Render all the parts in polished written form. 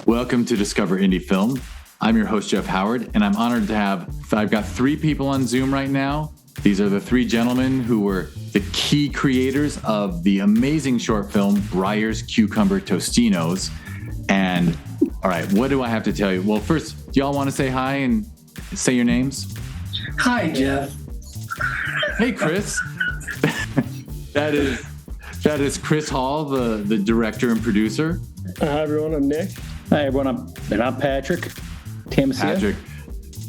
Welcome to Discover Indie Film. I'm your host, Jeff Howard, and I'm honored to I've got three people on Zoom right now. These are the three gentlemen who were the key creators of the amazing short film, Bryers Cucumber Tostinos. And, all right, what do I have to tell you? Well, first, do y'all want to say hi and say your names? Hi, Jeff. Hey, Chris. That is Chris Hall, the director and producer. Hi, everyone. I'm Nick. Hi, everyone. I'm Patrick. Tamisiea. Patrick.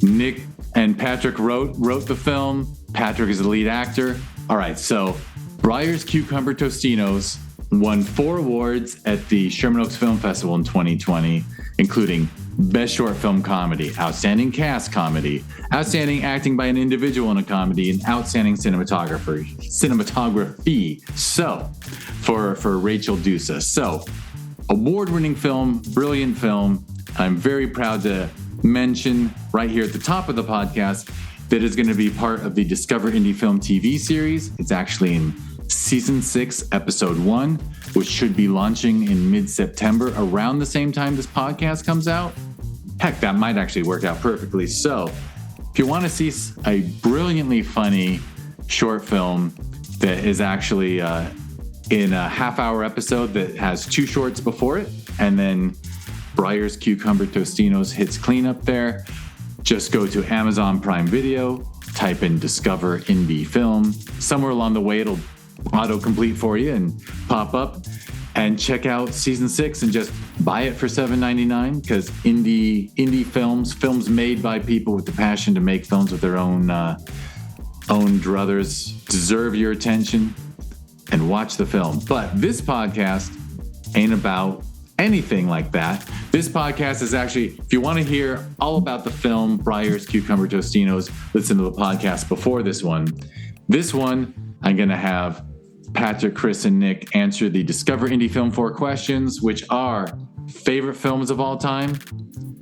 Nick and Patrick wrote the film. Patrick is the lead actor. All right, so Bryers Cucumber Tostinos won 4 awards at the Sherman Oaks Film Festival in 2020, including Best Short Film Comedy, Outstanding Cast Comedy, Outstanding Acting by an Individual in a Comedy, and Outstanding Cinematography. So, for Rachel Dusa. So, award-winning film, brilliant film. I'm very proud to mention right here at the top of the podcast that is going to be part of the Discover Indie Film TV series. It's actually in Season 6, Episode 1, which should be launching in mid-September, around the same time this podcast comes out. Heck, that might actually work out perfectly. So, if you want to see a brilliantly funny short film that is actually in a half-hour episode that has 2 shorts before it, and then Bryers Cucumber Tostinos hits clean up there, just go to Amazon Prime Video, type in Discover Indie Film. Somewhere along the way, it'll autocomplete for you and pop up, and check out Season 6 and just buy it for $7.99, because indie films made by people with the passion to make films with their own druthers deserve your attention. And watch the film. But this podcast ain't about anything like that. This podcast is actually, if you want to hear all about the film Bryers Cucumber Tostinos, listen to the podcast before this one. This one, I'm going to have Patrick, Chris, and Nick answer the Discover Indie Film 4 questions, which are favorite films of all time.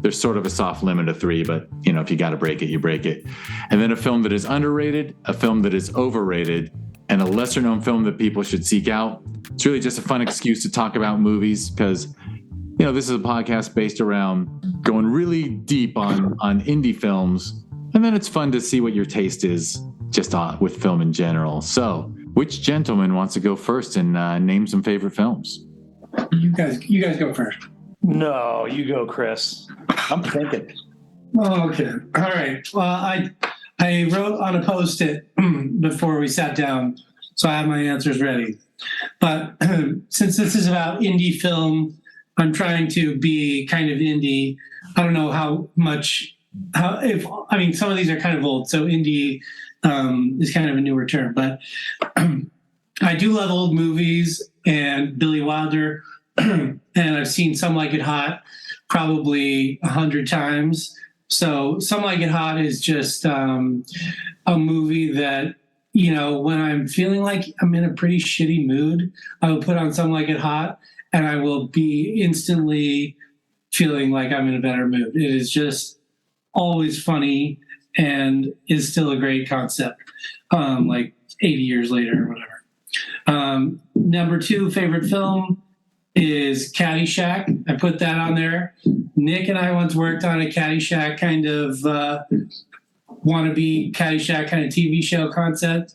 There's sort of a soft limit of 3, but if you got to break it, you break it. And then a film that is underrated, a film that is overrated, and a lesser-known film that people should seek out. It's really just a fun excuse to talk about movies, because, this is a podcast based around going really deep on indie films, and then it's fun to see what your taste is just with film in general. So, which gentleman wants to go first and name some favorite films? You guys go first. No, you go, Chris. I'm thinking. Oh, okay. All right. Well, I wrote on a Post-it before we sat down, so I have my answers ready. But since this is about indie film, I'm trying to be kind of indie. I don't know some of these are kind of old, so indie is kind of a newer term. But I do love old movies and Billy Wilder, and I've seen Some Like It Hot probably 100 times. So Some Like It Hot is just a movie that, when I'm feeling like I'm in a pretty shitty mood, I will put on Some Like It Hot and I will be instantly feeling like I'm in a better mood. It is just always funny and is still a great concept, like 80 years later or whatever. Number 2 favorite film is Caddyshack. I put that on there. Nick and I once worked on a Caddyshack kind of wannabe Caddyshack kind of TV show concept.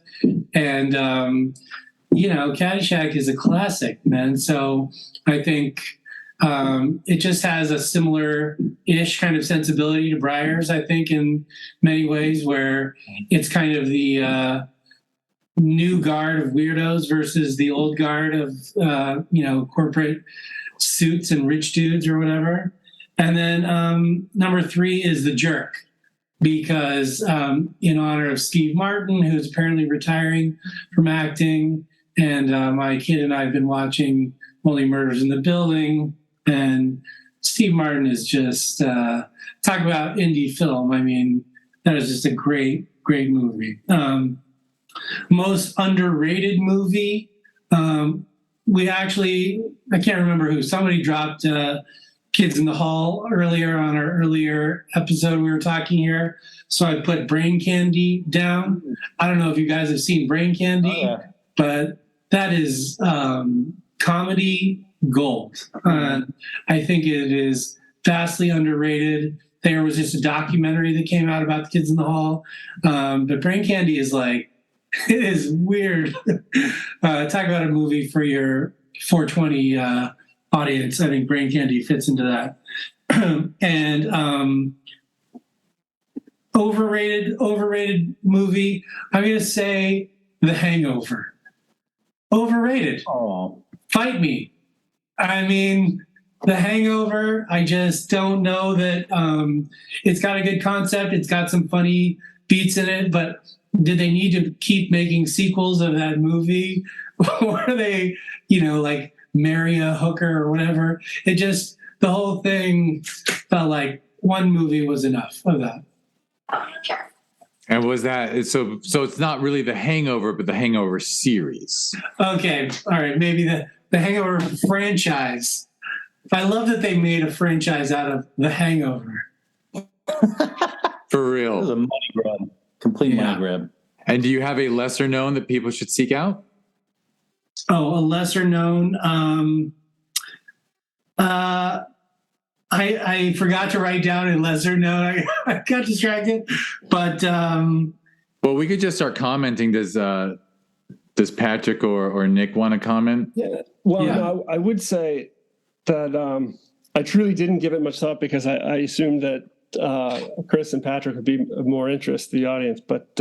And, Caddyshack is a classic, man. So I think it just has a similar-ish kind of sensibility to Bryers, I think, in many ways, where it's kind of the new guard of weirdos versus the old guard of, corporate suits and rich dudes or whatever. And then number 3 is The Jerk, because in honor of Steve Martin, who's apparently retiring from acting, and my kid and I have been watching Only Murders in the Building, and Steve Martin is just, talk about indie film. I mean, that is just a great, great movie. Most underrated movie, I can't remember who, somebody dropped Kids in the Hall earlier on our earlier episode we were talking here. So I put Brain Candy down. I don't know if you guys have seen Brain Candy, but that is comedy gold. I think it is vastly underrated. There was just a documentary that came out about the kids in the hall. But Brain Candy is like, it is weird. Talk about a movie for your 420 audience. I think Brain Candy fits into that. And overrated movie. I'm going to say The Hangover. Overrated. Oh, Fight me. I mean, The Hangover, I just don't know that it's got a good concept. It's got some funny beats in it, but did they need to keep making sequels of that movie? Or are they, like marry a hooker or whatever? It just, the whole thing felt like one movie was enough of that. And was that so it's not really The Hangover, but The Hangover series. Okay. All right. Maybe the Hangover franchise. I love that they made a franchise out of The Hangover. For it was real. a money grab, complete money grab. And do you have a lesser known that people should seek out? Oh, a lesser known. I forgot to write down a lesser known. I got distracted, but Well, we could just start commenting. Does Patrick or Nick want to comment? Yeah. Well, Yeah. No, I would say that I truly didn't give it much thought because I assumed that Chris and Patrick would be of more interest to the audience. But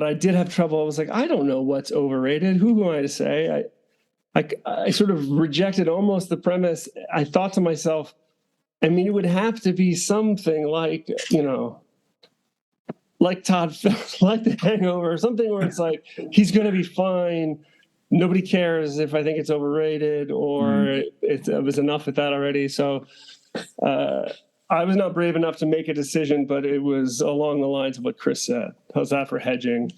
I did have trouble. I was like, I don't know what's overrated. Who am I to say? I sort of rejected almost the premise. I thought to myself, I mean, it would have to be something like, like Todd, like The Hangover, something where it's like, he's going to be fine. Nobody cares if I think it's overrated or it was enough with that already. So I was not brave enough to make a decision, but it was along the lines of what Chris said. How's that for hedging?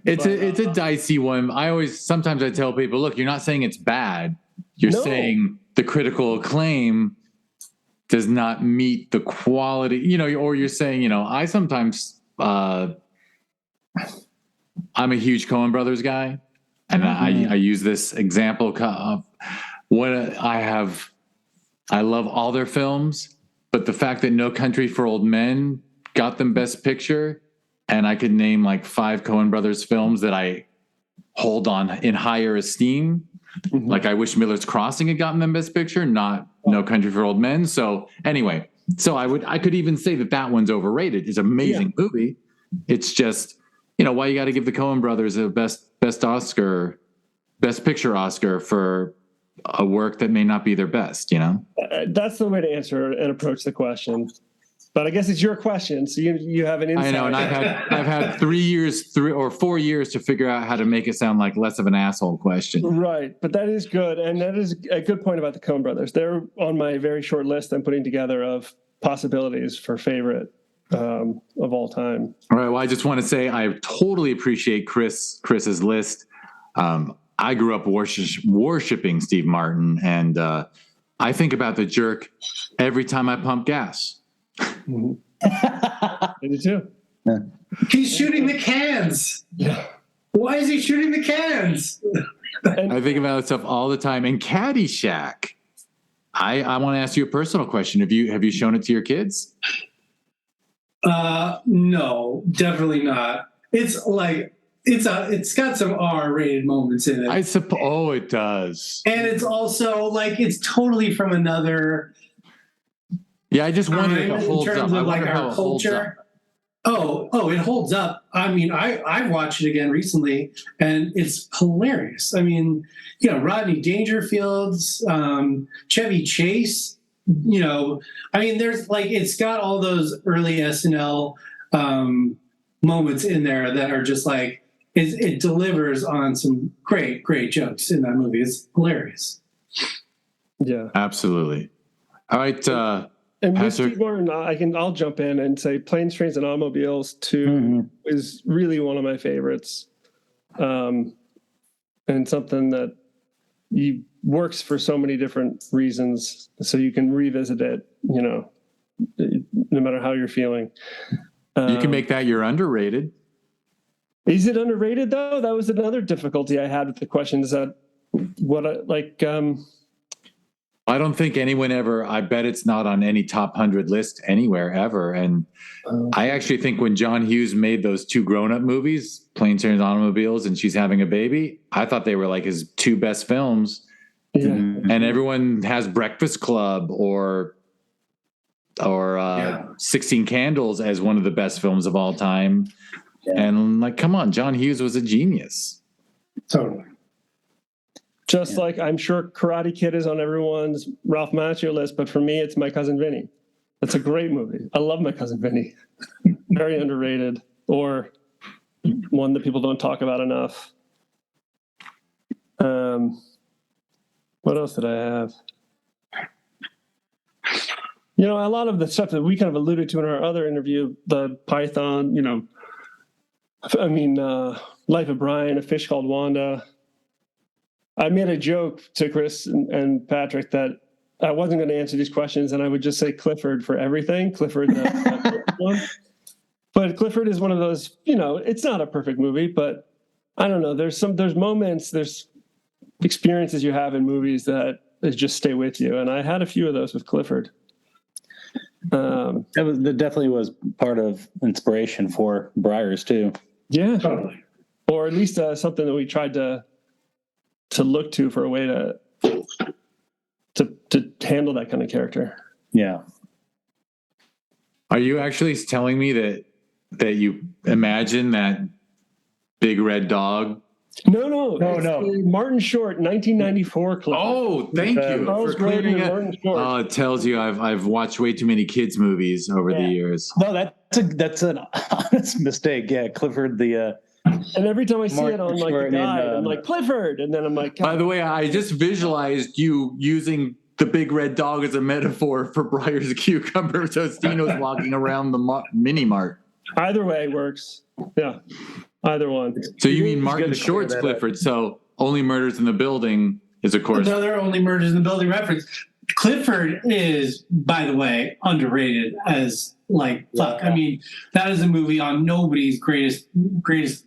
It's a dicey one. Sometimes I tell people, look, you're not saying it's bad. You're saying the critical acclaim does not meet the quality, or you're saying, I sometimes, I'm a huge Coen Brothers guy. And I use this example of I love all their films, but the fact that No Country for Old Men got them Best Picture, and I could name like 5 Coen Brothers films that I hold on in higher esteem. Mm-hmm. Like I wish Miller's Crossing had gotten them Best Picture, not No Country for Old Men. So anyway, I could even say that one's overrated. It's an amazing movie. It's just, why you got to give the Coen Brothers a best picture Oscar for a work that may not be their best, That's the way to answer and approach the question. But I guess it's your question, so you have an insight. I know, and I've had 3 or 4 years to figure out how to make it sound like less of an asshole question. Right, but that is good, and that is a good point about the Coen Brothers. They're on my very short list I'm putting together of possibilities for favorite of all time. All right, well, I just want to say I totally appreciate Chris's list. I grew up worshiping Steve Martin, and I think about The Jerk every time I pump gas. Mm-hmm. I do too. Yeah. He's shooting the cans. Yeah. Why is he shooting the cans? I think about that stuff all the time. And Caddyshack, I want to ask you a personal question. Have you shown it to your kids? No, definitely not. It's like it's got some R-rated moments in it. I suppose. Oh, it does. And it's also like it's totally from another. Yeah, I just wonder if it holds in terms up. of I like wonder how our it holds up. culture. Oh, it holds up. I mean, I watched it again recently, and it's hilarious. I mean, Rodney Dangerfield's, Chevy Chase. I mean, there's like it's got all those early SNL moments in there that are just like it delivers on some great jokes in that movie. It's hilarious. Yeah, absolutely. All right. And with Steve Martin, I'll jump in and say Planes, Trains, and Automobiles 2 is really one of my favorites. And something that works for so many different reasons. So you can revisit it, no matter how you're feeling. You can make that your underrated. Is it underrated though? That was another difficulty I had with the question. Is that what I don't think anyone ever, I bet it's not on any top 100 list anywhere ever. And I actually think when John Hughes made those 2 grown-up movies, Planes, Trains, and Automobiles, and She's Having a Baby, I thought they were like his 2 best films. Yeah. And everyone has Breakfast Club or 16 Candles as one of the best films of all time. Yeah. And like, come on, John Hughes was a genius. Totally. Just like I'm sure Karate Kid is on everyone's Ralph Macchio list, but for me, it's My Cousin Vinny. That's a great movie. I love My Cousin Vinny. Very underrated, or one that people don't talk about enough. What else did I have? You know, a lot of the stuff that we kind of alluded to in our other interview, the Python, Life of Brian, A Fish Called Wanda. I made a joke to Chris and Patrick that I wasn't going to answer these questions, and I would just say Clifford for everything. Clifford, the one. But Clifford is one of those. It's not a perfect movie, but I don't know. There's moments, there's experiences you have in movies that just stay with you, and I had a few of those with Clifford. That definitely was part of inspiration for Bryers too. Yeah, totally. Or at least something that we tried to look to for a way to handle that kind of character. Yeah. Are you actually telling me that you imagine that big red dog? No. Martin Short, 1994 clip. Oh, thank you for clearing it. Oh, it tells you I've watched way too many kids movies over the years. No, that's an honest mistake. Yeah, Clifford and every time I see it on like the guide, I'm like Clifford, and then I'm like. By the way, I just visualized you using the big red dog as a metaphor for Bryers Cucumber Tostinos walking around the mini mart. Either way works. Yeah, either one. So you mean Martin Short's Clifford? So Only Murders in the Building is, of course, another Only Murders in the Building reference. Clifford is, by the way, underrated as like fuck. Yeah. I mean, that is a movie on nobody's greatest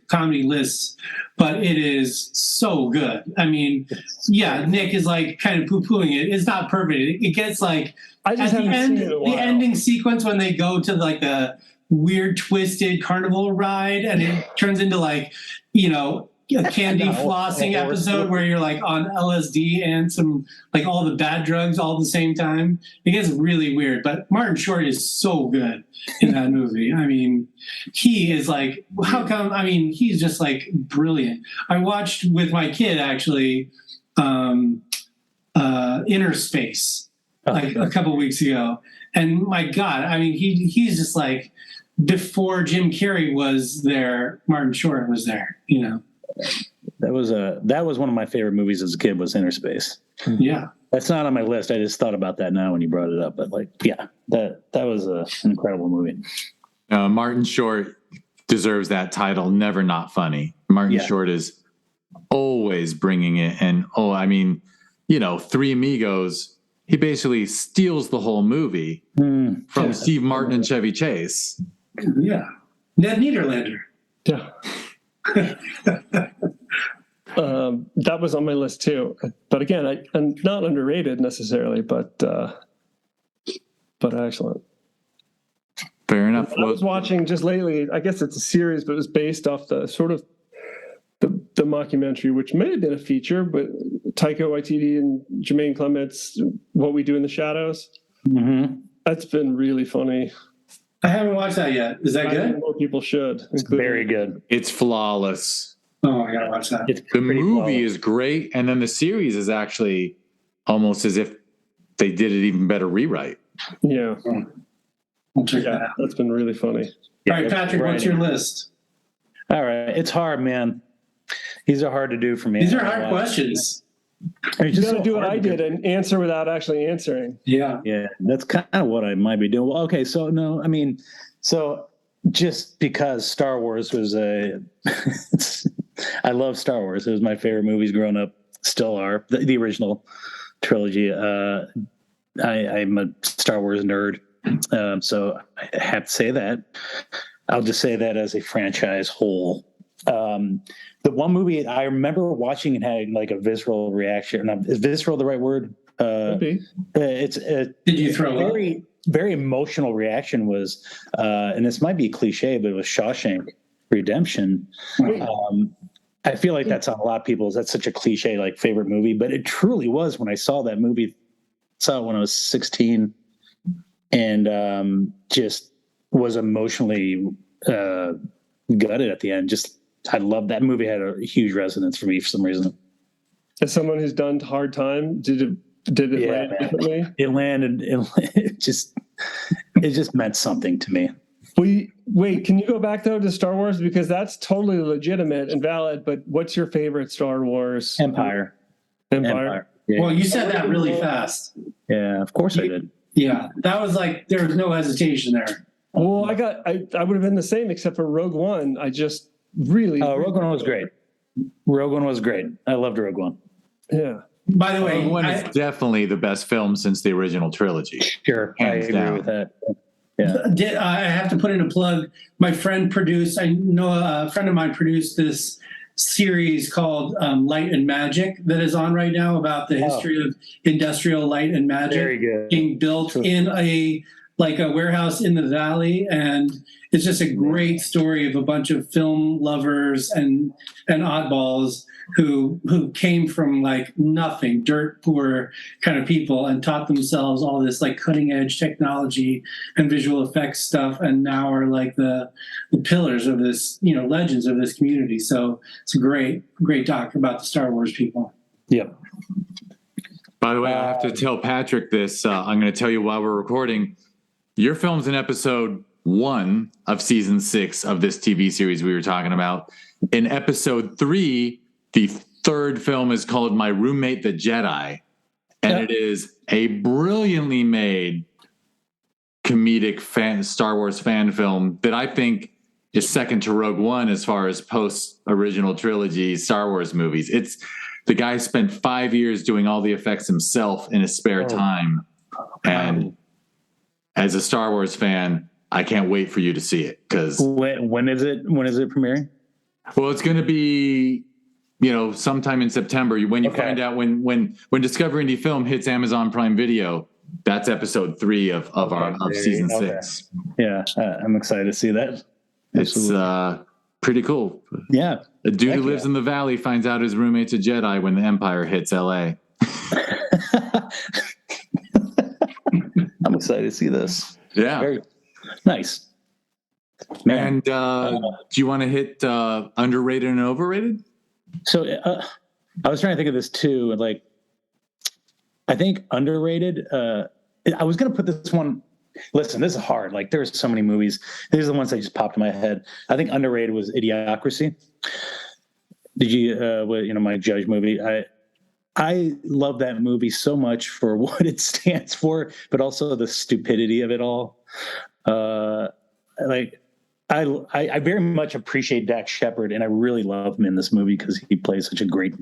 comedy lists, but it is so good. I mean, yeah, Nick is like kind of poo-pooing it. It's not perfect. It gets like I just haven't seen it in a while. The ending sequence when they go to like the weird twisted carnival ride, and it turns into like, a candy flossing episode where you're like on LSD and some like all the bad drugs all at the same time. It gets really weird, but Martin Short is so good in that movie. I mean, he is like, how come? I mean, he's just like brilliant. I watched with my kid actually, Inner Space like a couple weeks ago, and my God, I mean, he's just like, before Jim Carrey was there, Martin Short was there. That was one of my favorite movies as a kid, was Inner Space. Yeah. That's not on my list. I just thought about that now when you brought it up. But like, yeah, that was an incredible movie. Martin Short deserves that title. Never Not Funny. Martin Short is always bringing it. And Three Amigos, he basically steals the whole movie from Steve Martin and Chevy Chase. Yeah. Ned Niederlander. Yeah. That was on my list too, but again, I'm not underrated necessarily, but excellent. Fair enough. I was watching just lately. I guess it's a series, but it was based off the sort of the mockumentary, which may have been a feature, but Taika Waititi and Jermaine Clement's What We Do in the Shadows. Mm-hmm. That's been really funny. I haven't watched that yet. Is that good? More people should. It's very good. It's flawless. Oh, I gotta watch that. The movie is great, and then the series is actually almost as if they did it even better rewrite. Yeah. I'll check that out. That's been really funny. All right, Patrick, what's your list? All right. It's hard, man. These are hard to do for me. These are hard questions. You got to do what I did and answer without actually answering. Yeah. Yeah, that's kind of what I might be doing. Well, okay, so no, I mean, just because Star Wars was I love Star Wars. It was my favorite movies growing up, still are. The original trilogy. I'm a Star Wars nerd, so I have to say that. I'll just say that as a franchise whole. The one movie I remember watching and having like a visceral reaction. Is visceral the right word? Could be. Did you throw up? very, very emotional reaction was, and this might be cliche, but it was Shawshank Redemption. I feel like that's on a lot of people's. That's such a cliche, like favorite movie, but it truly was when I saw that movie. Saw it when I was 16, and just was emotionally gutted at the end. Just I love that movie. Had a huge resonance for me for some reason. As someone who's done Hard Time, did it land differently? It landed. It just meant something to me. Wait, can you go back though to Star Wars, because that's totally legitimate and valid? But what's your favorite Star Wars? Empire. Yeah. Well, you said that really fast. Yeah, of course I did. Yeah, that was like there was no hesitation there. Well, I would have been the same except for Rogue One. I just really. Rogue One was great. Rogue One was great. I loved Rogue One. Yeah. By the way, Rogue One is definitely the best film since the original trilogy. Sure, Hands I agree down. with that. Yeah. I have to put in a plug. My friend produced. I know a friend of mine produced this series called Light and Magic that is on right now about the history of industrial light and magic. Very good. Being built in a warehouse in the valley, and it's just a great story of a bunch of film lovers and oddballs who came from like nothing, dirt poor kind of people, and taught themselves all this like cutting edge technology and visual effects stuff, and now are like the pillars of this, legends of this community. So it's a great doc about the Star Wars people. Yep. By the way, I have to tell Patrick this. I'm going to tell you while we're recording. Your film's in episode 1 of season 6 of this TV series we were talking about. In episode 3, the third film is called My Roommate the Jedi, and it is a brilliantly made comedic Star Wars fan film that I think is second to Rogue One as far as post-original trilogy Star Wars movies. It's the guy spent 5 years doing all the effects himself in his spare time, and as a Star Wars fan, I can't wait for you to see it. Because when is it premiering? Well, it's going to be, sometime in September. When you find out when Discover Indie Film hits Amazon Prime Video, that's episode 3 of season 6. Yeah, I'm excited to see that. Absolutely. It's pretty cool. Yeah, a dude who lives in the valley finds out his roommate's a Jedi when the Empire hits LA. I'm excited to see this. Yeah. Very nice. Man. And do you want to hit underrated and overrated? So I was trying to think of this too. Like, I think underrated. I was going to put this one. Listen, this is hard. Like, there's so many movies. These are the ones that just popped in my head. I think underrated was Idiocracy. Did you, my Judge movie? I love that movie so much for what it stands for, but also the stupidity of it all. I very much appreciate Dax Shepard, and I really love him in this movie because he plays such a great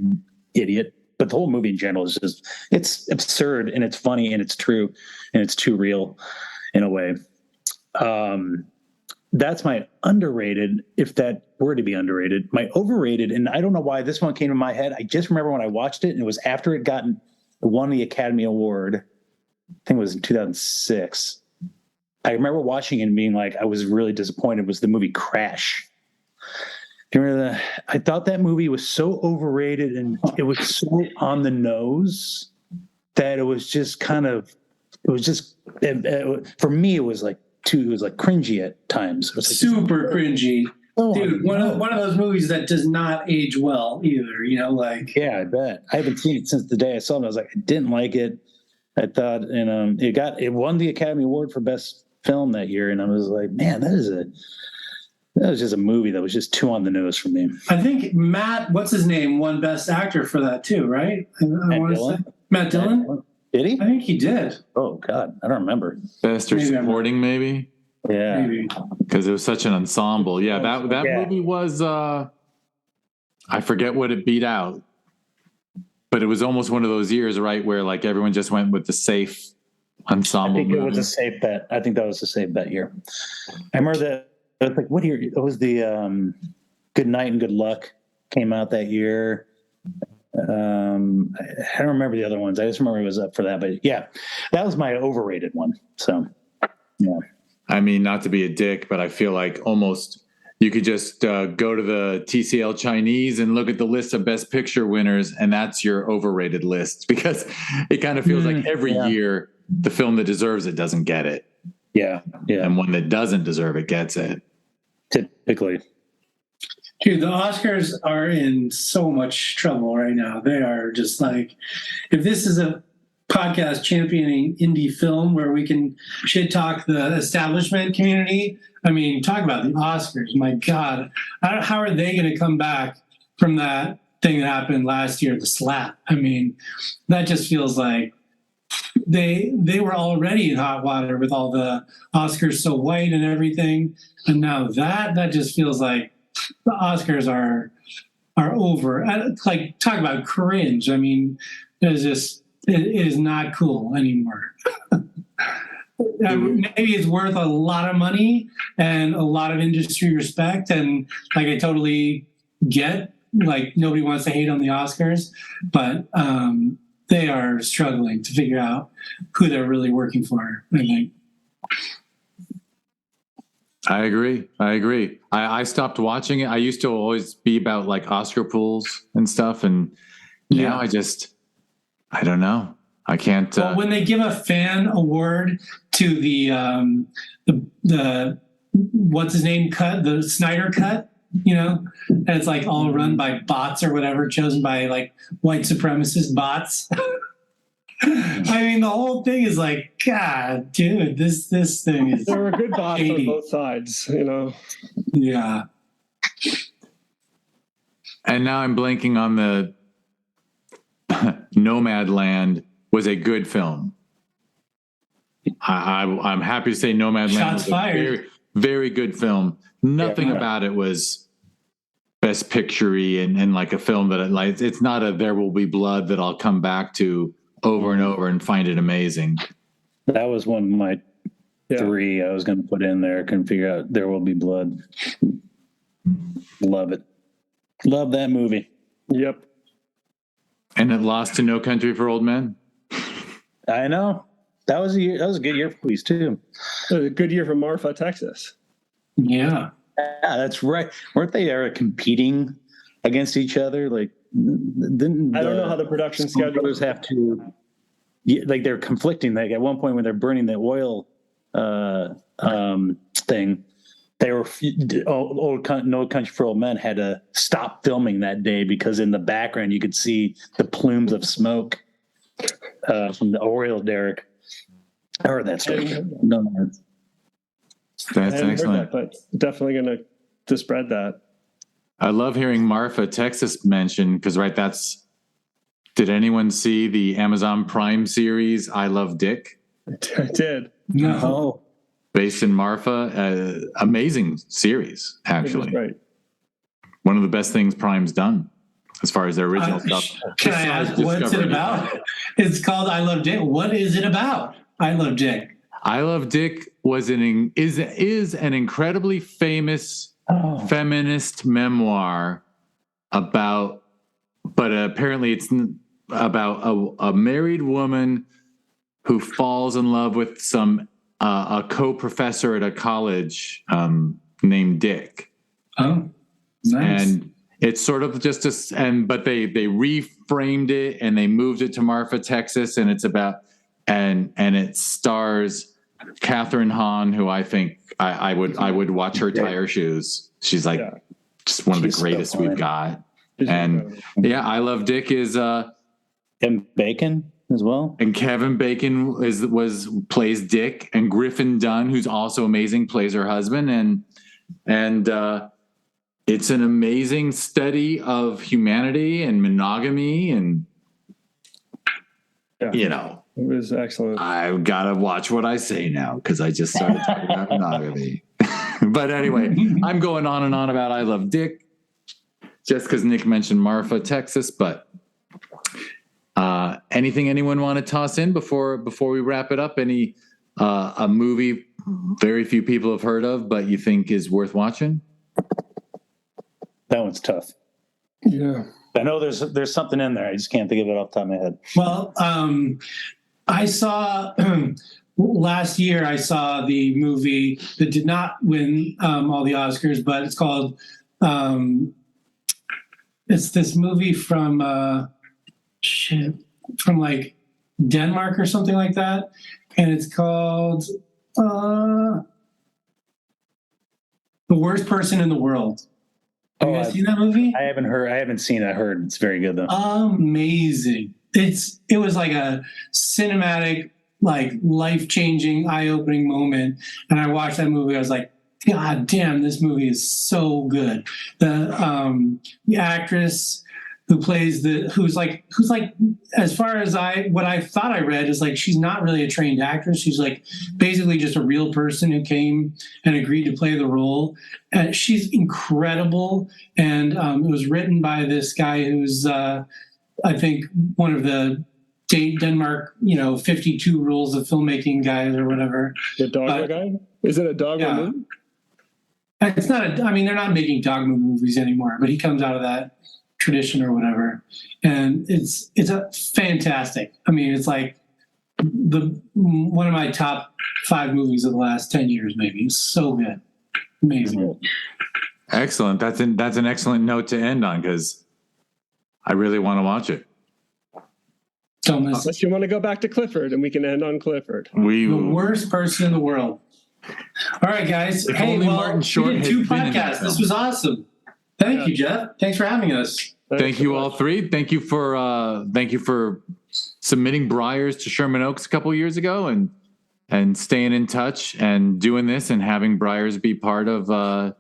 idiot. But the whole movie in general is it's absurd, and it's funny, and it's true, and it's too real in a way. That's my underrated, if that were to be underrated. My overrated, and I don't know why this one came to my head. I just remember when I watched it, and it was after it won the Academy Award. I think it was in 2006. I remember watching it and being like, I was really disappointed, was the movie Crash. Do you remember that? I thought that movie was so overrated, and it was so on the nose that it was just for me, it was like cringy at times. It was like super cringy. Dude, one of those movies that does not age well either, Yeah, I bet. I haven't seen it since the day I saw it. I was like, I didn't like it. I thought, and it won the Academy Award for Best Film that year, and I was like, man, that was just a movie that was just too on the nose for me. I think Matt, what's his name, won Best Actor for that too, right? Matt Dillon? Did he? I think he did. Oh God, I don't remember. Best or supporting, maybe. Yeah, maybe because it was such an ensemble. Yeah, that movie was. I forget what it beat out, but it was almost one of those years, right, where like everyone just went with the safe ensemble. I think it was a safe bet. I think that was a safe bet year. I remember that. It was like, what year? It was the Good Night and Good Luck came out that year. I don't remember the other ones. I just remember it was up for that. But yeah, that was my overrated one. So, yeah. I mean, not to be a dick, but I feel like almost you could just go to the TCL Chinese and look at the list of Best Picture winners, and that's your overrated list, because it kind of feels like every year the film that deserves it doesn't get it. Yeah. And one that doesn't deserve it gets it. Typically. Dude, the Oscars are in so much trouble right now. They are just like, if this is a podcast championing indie film where we can shit talk the establishment community, I mean, talk about the Oscars. My God, how are they going to come back from that thing that happened last year, the slap? I mean, that just feels like they were already in hot water with all the Oscars so white and everything, and now that just feels like the Oscars are over. Like, talk about cringe. I mean, it is not cool anymore. Maybe it's worth a lot of money and a lot of industry respect, and like I totally get, like, nobody wants to hate on the Oscars, but they are struggling to figure out who they're really working for, I think. I agree. I stopped watching it. I used to always be about like Oscar pools and stuff, and now I don't know. I can't. Well, when they give a fan award to the what's his name cut, the Snyder cut, and it's like all run by bots or whatever, chosen by like white supremacist bots. I mean, the whole thing is like, God, dude, this thing is. There were good bots shady. on both sides, Yeah. And now I'm blanking on the Nomadland was a good film. I'm happy to say Nomadland was a very, very good film. Nothing about it was Best Picture-y and like a film that it's not a There Will Be Blood that I'll come back to over and over and find it amazing. That was one of my three I was going to put in there. Couldn't figure out There Will Be Blood. Love it. Love that movie. Yep. And it lost to No Country for Old Men. I know. That was a good year for movies too. A good year for Marfa, Texas. Yeah. Yeah, that's right. Weren't they competing against each other? Like, didn't I don't know how the production schedules have to. Like, they're conflicting. Like, at one point when they're burning the oil thing, they were No Country for Old Men had to stop filming that day because in the background you could see the plumes of smoke from the oil derrick. I heard that story. No, that's excellent. But definitely going to spread that. I love hearing Marfa, Texas mentioned because did anyone see the Amazon Prime series I Love Dick? I did. No. Based in Marfa, amazing series, actually. Right. One of the best things Prime's done as far as their original stuff. Can I ask, what's it about? It's called I Love Dick. What is it about? I Love Dick. I Love Dick is an incredibly famous feminist memoir but apparently it's about a married woman who falls in love with a co-professor at a college named Dick. Oh, nice. And it's sort of just but they reframed it and they moved it to Marfa, Texas, and it's about and it stars Catherine Hahn, who I think I would watch her tie her shoes. She's like just one of the greatest we've got. And I Love Dick is Kevin Bacon as well. And Kevin Bacon plays Dick, and Griffin Dunn, who's also amazing, plays her husband, and it's an amazing study of humanity and monogamy, and it was excellent. I've got to watch what I say now because I just started talking about monogamy. But anyway, I'm going on and on about I Love Dick just because Nick mentioned Marfa, Texas. But anything anyone want to toss in before we wrap it up? Any a movie very few people have heard of, but you think is worth watching? That one's tough. Yeah. I know there's something in there. I just can't think of it off the top of my head. Well, I saw last year. I saw the movie that did not win all the Oscars, but it's called. It's this movie from from like Denmark or something like that, and it's called The Worst Person in the World. Have you guys seen that movie? I haven't seen it. I heard it's very good though. Amazing. It was like a cinematic, like life-changing, eye-opening moment. And I watched that movie. I was like, God damn, this movie is so good. The actress who plays who's like as far as what I thought I read is like she's not really a trained actress. She's like basically just a real person who came and agreed to play the role. And she's incredible. And it was written by this guy who's I think one of the Denmark 52 rules of filmmaking guys or whatever. The Dogma guy? Is it a Dogma movie? It's not they're not making Dogma movies anymore, but he comes out of that tradition or whatever, and it's a fantastic. I mean, it's like one of my top 5 movies of the last 10 years, maybe. It's so good, amazing. Excellent. That's an excellent note to end on because I really want to watch it. Don't miss Unless you want to go back to Clifford, and we can end on Clifford. The Worst Person in the World. All right, guys. If only Martin Short we did had 2 been in that podcasts. film. This was awesome. Thank you, Jeff. Thanks for having us. Thank you all 3. Thank you for submitting Bryers to Sherman Oaks a couple years ago and staying in touch and doing this and having Bryers be part of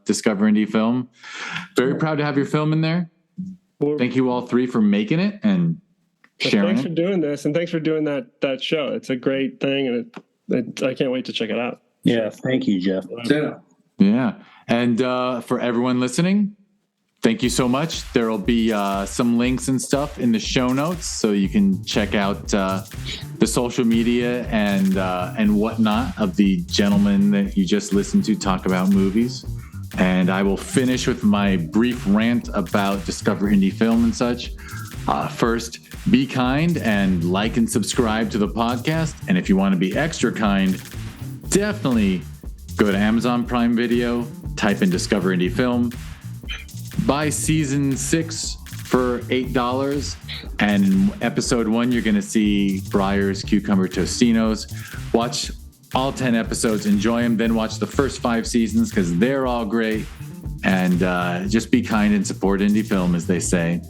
Discover Indie Film. Very proud to have your film in there. Thank you all 3 for making it and sharing. Thanks for doing this, and thanks for doing that show. It's a great thing, and I can't wait to check it out. Yeah, thank you, Jeff. Yeah, and for everyone listening, thank you so much. There will be some links and stuff in the show notes, so you can check out the social media and whatnot of the gentleman that you just listened to talk about movies. And I will finish with my brief rant about Discover Indie Film and such. First, be kind and like and subscribe to the podcast. And if you want to be extra kind, definitely go to Amazon Prime Video, type in Discover Indie Film, buy season 6 for $8. And in episode 1, you're going to see Bryers Cucumber Tostinos. Watch all 10 episodes, enjoy them, then watch the first 5 seasons because they're all great. And just be kind and support indie film, as they say.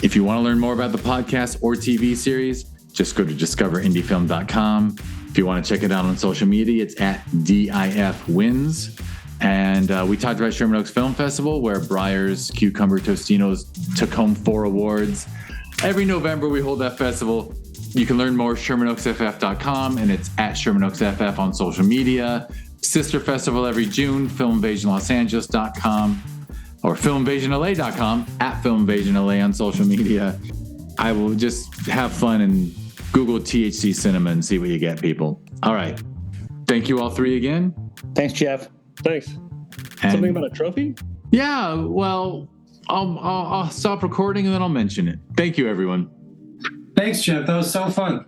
If you want to learn more about the podcast or TV series, just go to discoverindiefilm.com. If you want to check it out on social media, it's at DIFWins. And we talked about Sherman Oaks Film Festival, where Bryers Cucumber Tostinos took home 4 awards. Every November, we hold that festival. You can learn more at ShermanOaksFF.com, and it's at ShermanOaksFF on social media. Sister Festival every June, FilmInvasionLosAngeles.com or FilmInvasionLA.com, at FilmInvasionLA on social media. I will just have fun and Google THC Cinema and see what you get, people. All right. Thank you all 3 again. Thanks, Jeff. Thanks. And Something about a trophy? yeah, well, I'll stop recording and then I'll mention it. Thank you, everyone. Thanks, Jeff. That was so fun.